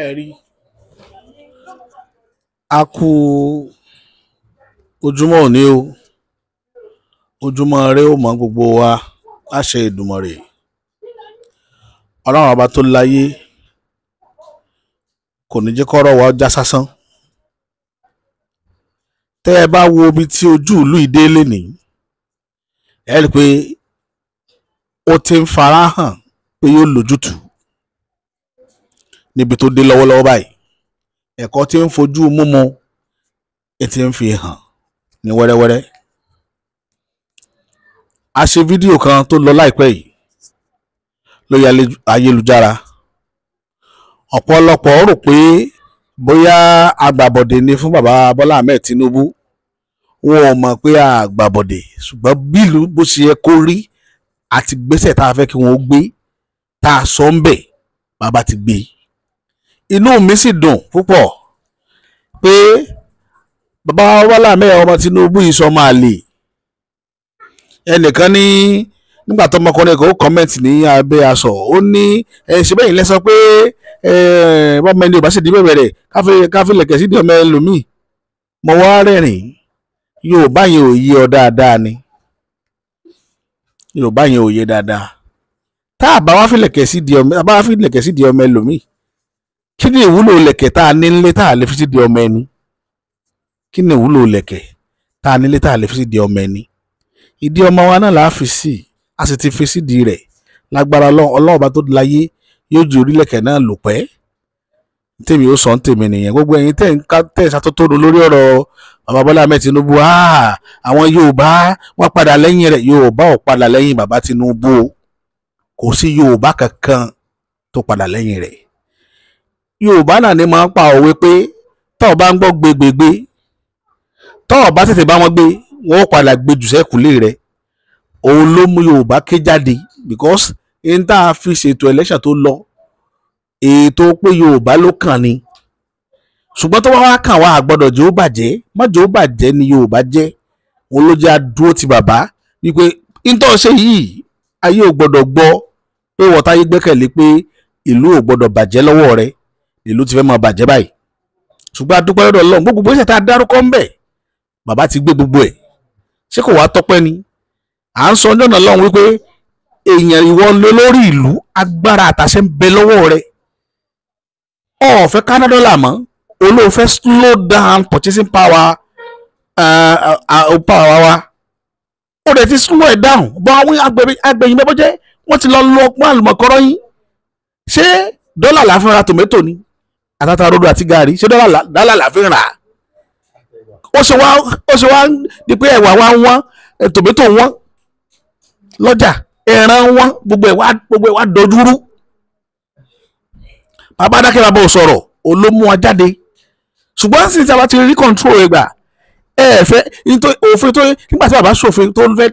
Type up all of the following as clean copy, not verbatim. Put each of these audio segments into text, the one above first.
ẹ rí a kú ojúmọ́ òní o, ojúmọ́ ire ó mọ́ gbogbo wa láṣẹ Èdùmàrè. Ọlọ́run ọba tó láyé kò ní jẹ́ kọ́rọ̀ wa já sásán. Tẹ́ ẹ bá wo ibi tí ojú ìlú ìdé lénìí, ẹ rí i pé ó ti ń fara hàn pé yóò lójútùú níbi tó dé lọ́wọ́lọ́wọ́ báyìí. Ẹ̀kọ́ tí ń fojú múmu ẹ ti ń fi hàn ní wẹ́rẹ́wẹ́rẹ́. A ṣe fídíò kan tó lọ láìpẹ́ yìí lórí ayélujára. Ọ̀pọ̀lọpọ̀ rò pé bóyá agbàbọ̀dè ni fún bàbá Bọ́lá Ahmed Tinubu. Wọn ò mọ̀ pé agbàbọ̀dè, ṣùgbọ́n bílù bó ṣe yẹ kó rí àti gbésẹ̀ tá a fẹ́ kí wọ́n gbé tá a sọ ń bẹ̀ bàbá ti gbé. Inú mi sì dùn púpọ̀ pé bàbá Bọ́lá Ahmed ọmọ Tinubu yìí sọ máa lè. Ẹnìkan ní nígbà tó ọmọkùnrin kan ó kọ́mẹ̀ntì ní abẹ́ aṣọ, ó ní ṣe bẹ́yìn lẹ́sọ pé bọ́mọ ẹni ò bá sì di bẹ̀rẹ̀ káfí lẹ̀kẹ̀ sí di ọmọ ẹlòmíì. Mo wá rẹ́rìn-ín. Yorùbá yẹn ò yé ọ dáadáa ni. Yorùbá yẹn ò yé dáadáa. Tá a bá wá fi lẹ̀kẹ̀ sí di ọmọ ẹlòmíì, kí ni ìwúlò lẹ̀kẹ̀ tá a nílé tá a lè fi sí di ọmọ ẹni? Kí ni ìwúlò lẹ̀kẹ̀ tá a nílé tá a lè fi sí di ọmọ ẹni? Ìdí ọmọ wa náà là á fi sí, a sì ti fi sídìí rẹ̀. Lágbára Ọlọ́run ọba tó láyé yóò ju orílẹ̀kẹ̀ náà lò pẹ́. Tèmi ó sọ ń tèmi nìyẹn. Gbogbo ẹ̀yin tẹ́ ẹ̀ ṣàtótónu lórí ọ̀rọ̀ bàbá Bọ́lá Ahmed Tinubu, àwọn Yorùbá wọ́n padà lẹ́yìn rẹ̀. Yorùbá ò padà lẹ́yìn bàbá Tinubu o. Kò sí Yorùbá kankan tó padà lẹ́yìn rẹ̀. Yorùbá náà ni máa ń pa òwe pé tọ́ ọ bá ń gbọ́ gbégbégbé, tọ́ ọ bá tètè bá wọn gbé, wọ́n ó padà gbé jù sẹ́kùlé rẹ̀. Òun ló mú Yorùbá ké jáde, because n tá a fi ṣètò election tó lọ, ètò pé Yorùbá ló kàn ni. Ṣùgbọ́n tó bá wá kàn wá àgbọ́dọ̀ jẹ́ ó bàjẹ́, má jẹ́ ó bàjẹ́ ni Yorùbá jẹ́. Òun ló jẹ́ adúró ti bàbá wípé ntọ́ ṣe yìí ayé ò gbọ́dọ̀ gbọ́, pé wọ́n táyé gbẹ́kẹ̀lé pé ìlú ò gbọ́dọ̀ bàjẹ́ lọ́wọ́ rẹ̀, ìlú ti fẹ́ máa bàjẹ́ báyìí. Ṣùgbọ́n a dúpẹ́ lọ́dọ̀ Ọlọ́run, gbogbo ìṣẹ̀ tá a dárúkọ ń bẹ̀ bàbá ti gbé gbogbo ẹ̀. Ṣé kò wá tọ́pẹ́ ni? À ń sọ ọjọ́ náà lọ́hùn wípé èèyàn ìwọ lórí ìlú, agbára àtàṣẹ ń bẹ lọ́wọ́ rẹ̀. Ó fẹ́ ká ná dọ́là mọ́, olóòfẹ́ slow down purchasing power wa. Ó dẹ̀ ti slow ẹ̀ down. Bọ́ àwọn agbẹ̀yìn bẹ́ẹ̀ bọ́jẹ́ wọ́n ti lọ lo ọpọ́n àlùmọ̀kọ́rọ́ yín. Ṣé dọ́là la fi ra tòmẹ́tò ni? Àtàtà rodo àti gàrí, ṣé dọ́là la fi rà? Ó ṣe wá di pé ẹ̀wà wa wọ́n, tòmẹ́tò wọ́n lọ́jà, ẹran wọ́n, gbogbo ẹ̀ wá dojúrú. Bàbá dákẹ́ bàbá ò sọ̀rọ̀, olómú wa jáde. Ṣùgbọ́n sì ti a bá ti rí control rẹ̀ gbà, fẹ́ òfin tó nígbà tí bàbá ṣòfin tó fẹ́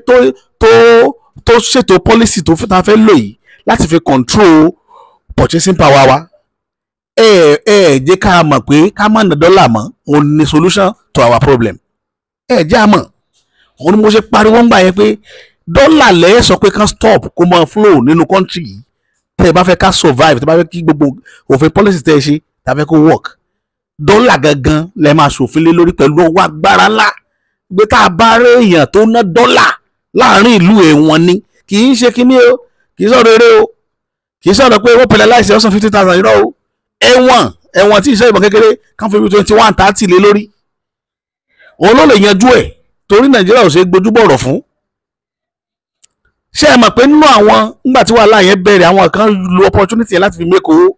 tó ṣètò policy tó ta fẹ́ lò yìí láti fi control purchasing power wa. Jẹ́ ká mọ̀ pé ká má ná dọ́là mọ́, òun ni solution to our problem. Jẹ́ àmọ́ òun ni mo ṣe pariwo ń gbà yẹn pé dọ́là lẹ́ẹ̀ sọ pé kán stop kó máa flow nínú country yìí. Tẹ́ ẹ bá fẹ́ ká survive, tẹ́ ẹ bá fẹ́ kí gbogbo òfin policy tẹ́ ẹ ṣe tá a fẹ́ kó work, dọ́là gangan lẹ́ẹ̀ máa ṣòfin lé lórí pẹ̀lú ọwọ́ agbára ńlá. Gbé tá a bá rí èèyàn tó ná dọ́là láàrin ìlú ẹ̀wọ̀n ni, kì í ṣe kíní o, kì í sọ̀rọ̀ eré o, kì í sọ̀rọ̀ pé wọ́n pẹ̀lẹ́ láìsí ọ̀sán 50,000 irọ́ o. Ẹ̀wọ̀n tí ìṣe ìbọn kékeré kan fi 21 30 lé lórí. Òun ló lè yanjú ẹ̀, torí Nàìjíríà ò ṣe gbójúbọ̀rọ̀ fún. Ṣé ẹ mọ̀ pé nínú àwọn nígbà tí wàhálà yẹn bẹ̀rẹ̀, àwọn kan lo opportunity yẹn láti fi mẹ́kọ̀ ó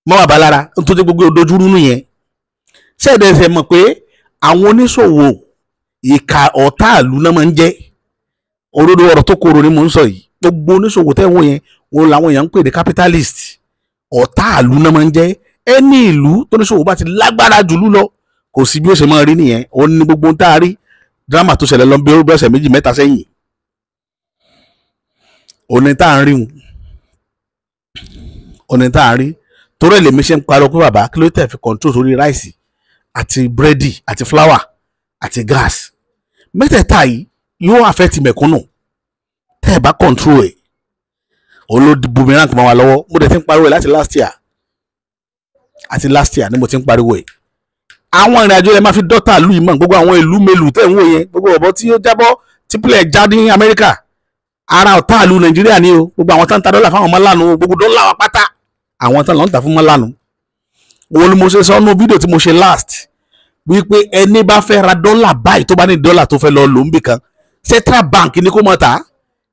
mọ́ bàbá lára tó jẹ́ gbogbo òdojúrú nù yẹn. Ṣé ẹ̀dẹ̀ ṣe mọ̀ pé àwọn oníṣòwò ìka ọ̀tá ìlú náà máa ń jẹ́? Òdodo ọ̀rọ̀ tó korò ni mò ń sọ yìí. Gbogbo oníṣòwò tẹ́wọ̀n yẹn òun làwọn èèyàn ń pè ní capitalist. Ọ̀tá ìlú náà máa ń jẹ́. Ẹni ìlú tó níṣòwò bá ti lágbára jùlú lọ, kò sí bí ó ṣe máa rí nìyẹn. Òun ni gbogbo ń tá a rí drama tó ṣẹlẹ̀ lọ bí ọ̀sẹ̀ 2 mẹ́ta sẹ́yìn. Òní tá à ń rí wọn, òní tá à ń rí. Torí èlèmi ṣe ń parọ́ pé bàbá kí ló tẹ̀ fi control sórí ráìsì àti búrẹ́dì àti fúláwà àti gáàsì. Mẹ́tẹ̀ẹ̀ta yìí yóò affect mẹ̀kúnnù tẹ́ ẹ̀ bá control ẹ̀. òun ló boomerang mọ́ wa lọ́wọ́. Mo dẹ̀ ti ń pariwo ẹ̀ láti last year ni mo ti ń pariwo ẹ̀. Àwọn ìrìn àjò rẹ̀ máa fi dọ́tà lù yìí mọ̀, gbogbo àwọn ìlú mélòó tẹ̀ ń wò yẹn, gbogbo ọ̀bọ tí ó jábọ́ tí pílẹ̀ já ní Amẹ́ríkà, ara ọ̀tá ìlú Nàìjíríà ni o. Gbogbo àwọn tán ta dọ́là fáwọn ọmọ lánàá, gbogbo dọ́là wa pátá àwọn tán lọ́n ta fún ọmọ lánàá. Òun ni mo ṣe sọ nínú fídíò tí mo ṣe last wípé ẹni bá fẹ́ ra dọ́là báyìí tó bá ní dọ́là tó fẹ́ lọ lò ń bì kan, Central Bank ni kó mọ̀ ta.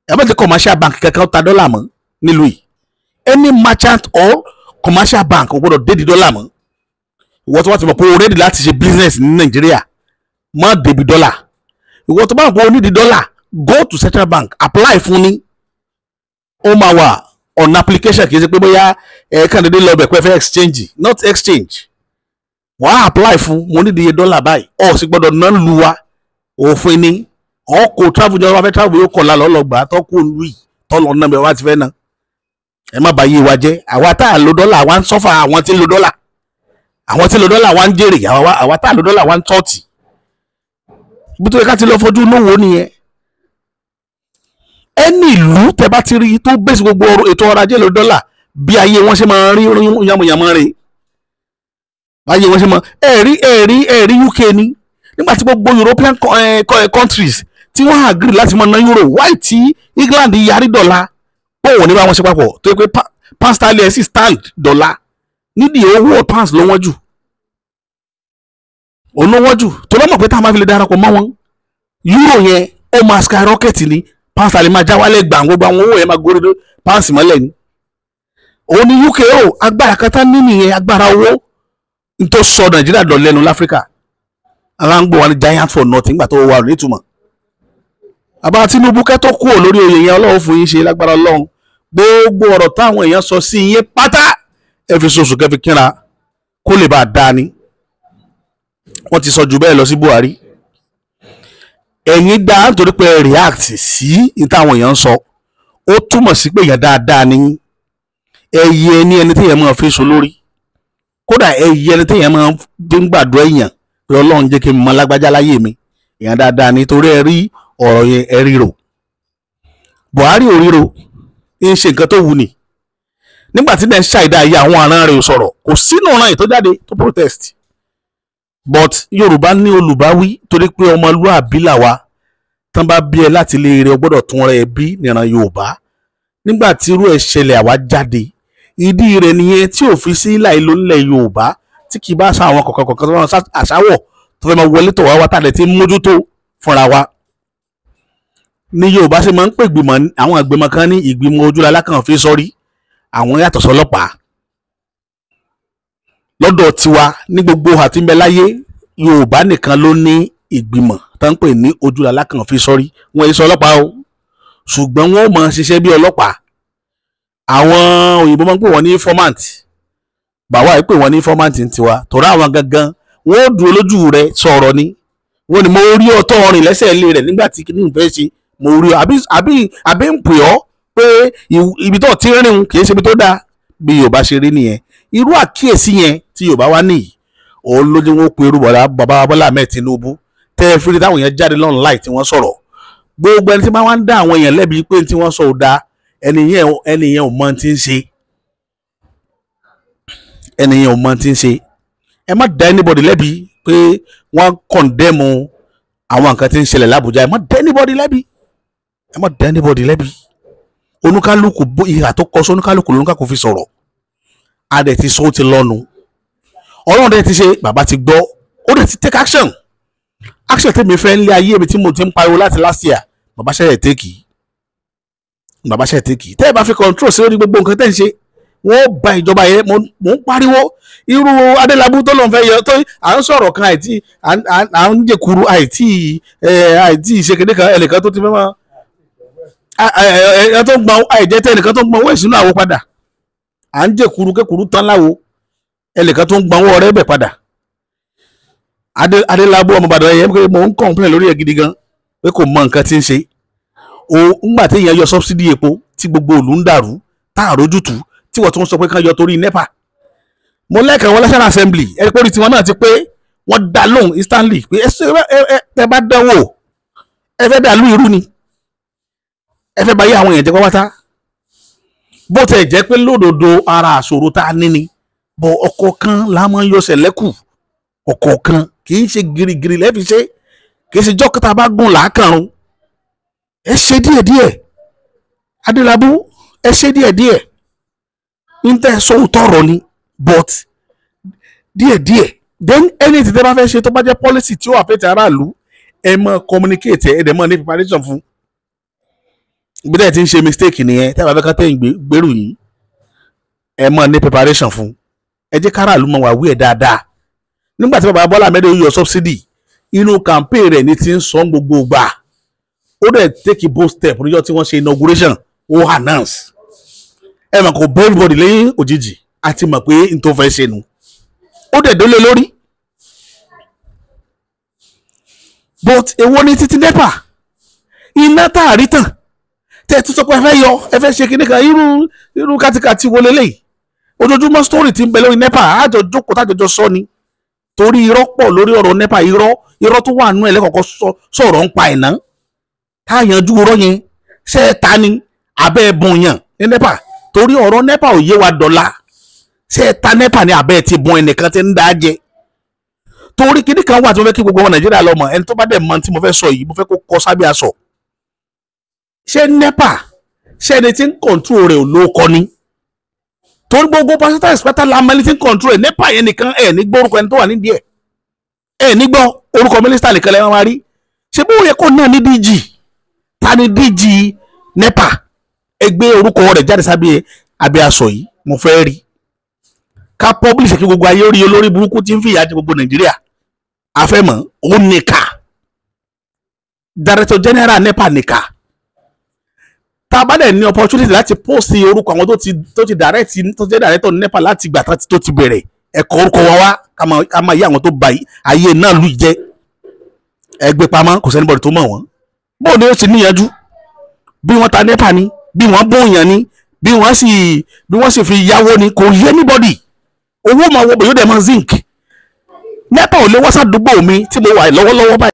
Ẹ má ti commercial bank kankan ta dọ́là mọ́ nílùú yìí. Any merchant or commercial bank kò gbọdọ̀ dé di dọ́là mọ́. Ìwọ tó bá ti mọ̀ pé o ready láti ṣe business ní Nàìjíríà, má débi dọ́là. Ìwọ tó bá mọ̀ pé o ní di dọ́là, go to Central Bank, apply fún ní. Ó máa wà on application, kì í ṣe pé bóyá kàn dédé lọ bẹ̀ pé fẹ́ exchange, not exchange. Wàá apply fún, mo ní di iye dọ́là báyìí, ọ̀ sì gbọ́dọ̀ ná lu wa, òfin ni. Ọkọ̀ travel jọ wá fẹ́ travel yóò kọ̀ lálọ́ lọ́gbà tó kú olú yìí tó lọ ná bẹ̀ wá ti fẹ́ ná. Ẹ má bàa yé wa jẹ́, àwa tá à lo dọ́là àwa ń sọ́fà àwọn tí ń lo dọ́là. Àwọn tí ń lo dọ́là àwa ń jèrè, àwa tá à lo dọ́là àwa ń tọ́ọ̀tì. Ibi tó yẹ ká ti lọ fojú lówó nìyẹn. Ẹni ìlú tẹ bá ti rí tó bẹ́sì gbogbo ètò ọrọ̀ ajé lo dọ́là, bí ayé wọn ṣe máa rí yàmùyàmù rè. Ayé wọn ṣe máa ẹ̀rí UK ni. Nígbà tí gbogbo European countries tí wọ́n agree láti máa ná euro, why tí England yarí dọ́là pé òun ní bá wọn ṣe papọ̀, tó yẹ pé pound sterling sì stand dọ́là nídìí owó pounds ló wọ́n jù. Òun ló wọ́n jù tó lọ́mọ̀ pé tá a máa fi lè darapọ̀ mọ́ wọn, euro yẹn ó máa skyrocket ni, pound sterling máa já wálẹ̀ gbà, gbogbo àwọn owó yẹn máa gorí pounds mọ́lẹ̀ ni. Òun ni UK agbára kan tá ní nìyẹn, agbára owó n tó sọ Nàìjíríà dọ̀ lẹ́nu láfíríkà. Aláǹgbò wa ni giant for nothing gbà tó wà ní ìtumọ̀. Àbá Tinubu kẹ́ tó kúrò lórí oyè yẹn, Ọlọ́run fún yín ṣe lágbára Ọlọ́run. Gbogbo ọ̀rọ̀ táwọn èèyàn sọ sí yín pátá ẹ fi sọ̀sù kẹ́ fi kíra kó lè bá a dá ni. Wọ́n ti sọ jù bẹ́ẹ̀ lọ sí Buhari. Ẹ̀yin dá nítorí pé react sí ní táwọn èèyàn ń sọ, ó túmọ̀ sí pé èèyàn dáadáa ni. Ẹyẹ ní ẹni tí èèyàn máa fi so lórí, kódà ẹyẹ ẹni tí èèyàn máa fi ń gbàdúrà èèyàn pé Ọlọ́run jẹ́ kí n mọ lágbájá láyé mi. Èèyàn dáadáa ni torí ẹ rí ọ̀rọ̀ yẹn ẹ ríro. Buhari ò ríro, ń ṣe nǹkan tó wù ní. Nígbà tí náà ń ṣàìdá ayé àwọn àrán rẹ̀ ò sọ̀rọ̀, kò sínú ọ̀ràn yìí tó jáde tó protest. But Yorùbá ní olùbáwí torí pé ọmọlúàbí làwa, tán bá bí ẹ láti lè rẹ gbọ́dọ̀ tún rẹ bí níran Yorùbá. Nígbà tí irú ẹ̀ ṣẹlẹ̀ àwa jáde, ìdí rẹ̀ nìyẹn tí ò fi sí láì ló nílẹ̀ Yorùbá tí kì í bá sa àwọn kọ̀ọ̀kan tó máa àṣàwọ̀ tó fẹ́ máa wọlé tọ̀ wá tàdé tí ń mójútó fúnra wa. Ní Yorùbá ṣe máa ń pè gbìmọ̀, àwọn ìgbìmọ̀ kan ní ìgbìmọ̀ ojúlá kan fi sọ́rí, àwọn yàtọ̀ sọ́lọ́pàá. Lọ́dọ̀ tiwa ní gbogbo àtìmẹ́láyé, Yorùbá nìkan ló ní ìgbìmọ̀ tó ń pè ní ojúlá kan fi sọ́rí. Wọ́n yìí sọ ọlọ́pàá o, ṣùgbọ́n wọ́n máa ṣiṣẹ́ bí ọlọ́pàá. Àwọn òyìnbó máa ń pè wọ́n ní informant, bàwá yìí pè wọ́n ní informant ń tiwa, tọ́ra àwọn gangan wọ́n ó dúró lójú rẹ̀ sọ̀rọ̀ ni. Wọ́n ní mo rí ọtọ́ ọrìn lẹ́sẹ̀ ilé rẹ̀ nígbà tí kìíní ìfẹ́ ṣe, mo rí ọ àbí ń pè ọ́ pé ibi tó ti rìn kì í ṣe ibi tó dáa. Bí Yorùbá ṣe rí nìyẹn. Irú àkíyèsí yẹn tí Yorùbá wá nìyí, òun ló jẹ́ wọ́n pe irú bàbá Bọ́lá Ahmed Tinubu tẹ́ ẹ fi rí táwọn èèyàn jáde lọ́nà láì tí wọ́n sọ̀rọ̀. Gbogbo ẹni tí máa wá ń dá àwọn èèyàn lẹ́bi pé tí wọ́n sọ ò dáa, ẹnìyẹn ò mọ tí ń ṣe. Ẹnìyẹn ò mọ tí ń ṣe. Ẹ má dá anybody lẹ́bi pé wọ́n condemn àwọn nǹkan tí ń ṣẹlẹ̀ l'Abuja. Ẹ má dá anybody lẹ́bi. Ẹ má dá anybody lẹ́bi. Oníkálukú ìhà tó kọ sí oníkálukú lóníkàkú fi sọ̀rọ̀. A dẹ̀ ti sọ ó ti lọ́nu. Ọlọ́run dẹ̀ ti ṣe, bàbá ti gbọ́, ó dẹ̀ ti take action. Action tèmi fẹ́ ń lé ayé mi tí mo ti ń pariwo láti last year, bàbá ṣẹ̀ṣẹ̀ take. Bàbá ṣẹ̀ṣẹ̀ take. Tẹ́ ẹ bá fi control sí lórí gbogbo nǹkan tẹ́ ń ṣe, wọ́n ba ìjọba yẹn. Mo ń pariwo irú Adélabú tó lọ́n fẹ́ yọ tó à ń sọ̀rọ̀ kan àìtí à ń jẹkuru àìtí ìṣèkéde kan ẹnìkan tó ti fẹ́ mọ́ ẹ tó ń gbọ́n àìjẹ́ tẹ́ ẹnìkan tó ń gbọ́n owó ìṣúná àwo padà. À ń jẹkuru kékuru tán láwo ẹnìkan tó ń gbọ́n owó ọ̀rẹ́ bẹ̀ padà. Adélabú ọmọ Ìbàdàn yẹn pé mo ń complain lórí ẹ̀ gidi gan pé kò mọ nǹkan tí ń ṣe. Ńgbà tí èèyàn yọ subsidy epo tí gbogbo ìlú ń dàrú tá àrójútùú tí wọ́n tún sọ pé kán yọ torí Nepa. Mo lẹ́kàn wọn National Assembly ẹ pé orí tiwọn náà ti pé wọ́n dá lóhùn instantly pé ẹ bá dánwò ẹ fẹ́ dàlú irú ni ẹ fẹ́ bá yé àwọn èèyàn jẹ́ pátá. bó tẹ̀ jẹ́ pé lódodo ara àṣòro tá a ní ni bọ̀ ọ̀kọ̀ọ̀kan la máa ń yọsẹ̀ lẹ́kù ọ̀kọ̀ọ̀kan kì í ṣe girigiri lẹ́fi ṣe kì í ṣe jọ́kítà bá gùn làákàrún ẹ ṣe díẹ̀díẹ̀ Adélábù ẹ ṣe díẹ̀díẹ̀ níta ẹ sọ òótọ́ ni but díẹ̀díẹ̀ then anything tẹ́ bá fẹ́ ṣe tó bá jẹ́ policy tí ó affect aráàlú ẹ máa communicate ẹ dẹ̀ máa ní preparation fún bí dẹ̀ ti ń ṣe mistake nìyẹn tẹ́ bá fẹ́ ká tẹ̀yìn gbèrú yìí ẹ máa ní preparation fún ẹ jẹ́ káràlú máa wà wí ẹ̀ dáadáa nígbà tí bàbá Bọ́lá Ahmed yọ subsidy inú campaign rẹ̀ ní ti ń sọ gbogbo gbà ó dẹ̀ take a bold step níjọ́ tí wọ́n ṣe inauguration ó announce ẹ mọ̀ kò bọ́ everybody lẹ́yìn òjijì àti mọ̀ pé n tó fẹ́ ṣe nu ó dẹ̀ dólé lórí but èwo ni títí Nepa iná tá a rí tàn tẹ́ ẹ tún sọ pé ẹ fẹ́ ṣe kíní kan irú kátikàti wo leléyìí ojoojúmọ́ story ti ń bẹ lórí Nepa àjọ jókòó tájọjọ sọ ni torí irọ́ pọ̀ lórí ọ̀rọ̀ Nepa irọ́ tó wà nú ẹ̀ lẹ́kọ̀ọ́kọ́ sọ̀rọ̀ ń pa ìná tá a yanjú irọ́ yẹn ṣé ẹ ta ni abẹ́ bùn yàn ní Nepa torí ọ̀rọ̀ Nepa ò yé wa dọ̀la ṣé ẹ ta Nepa ní abẹ́ ti bùn ẹnìkan tí ń dá jẹ torí kíní kan wà tí mo fẹ́ kí gbogbo ọmọ Nàìjíríà lọ mọ̀ ẹni tó bá dẹ̀ mọ̀ tí mo fẹ́ sọ yìí mo fẹ́ kó kọ sábẹ́ aṣọ ṣé Nepa ṣé ẹni tí ń kọ̀ǹtúrò rẹ̀ ò lóko ni torí gbogbo pásítọ̀ ìsìpẹ́tà lamẹ́lì tí ń kọ̀ǹtúrò rẹ̀ Nepa yẹn nìkan ẹ̀ ní gbọ́ orúkọ ẹni tó wà nídìí ẹ̀ ní gbọ́ orúkọ mínísítà nìkan lẹ́wọ̀n máa rí ṣé bó yẹ kó náà ní DG ta ni DG Nepa ẹ gbé orúkọ rẹ̀ jáde sábẹ́ abẹ́ aṣọ yìí mo fẹ́ rí ká publish kí gbogbo ayé rí olórí burúkú tí ń fìyà jẹ gbogbo Nàìjíríà afẹ́mọ̀ ó nìka Director General Nepa nìka tá a bá dẹ̀ ní opportunity láti post orúkọ àwọn tó ti director Nepa láti ìgbà tó ti bẹ̀rẹ̀ ẹ̀kọ́ orúkọ wa wá ká máa yí àwọn tó ba ayé náà lù jẹ́ ẹgbẹ́ pamọ́ kò sẹ́ni bọ̀dì tó mọ̀ wọ́n bóun ni ó ti níyanjú bí wọ́n ta Nepa ni bí wọ́n bóyàn ni bí wọ́n sì fi yáwó ni kò yé anybody owó máa wọ bẹ̀ yóò dẹ̀ máa zinc Nepa ò lè wá sádùúgbò mi tí mo wà lọ́wọ́lọ́wọ́ báyìí.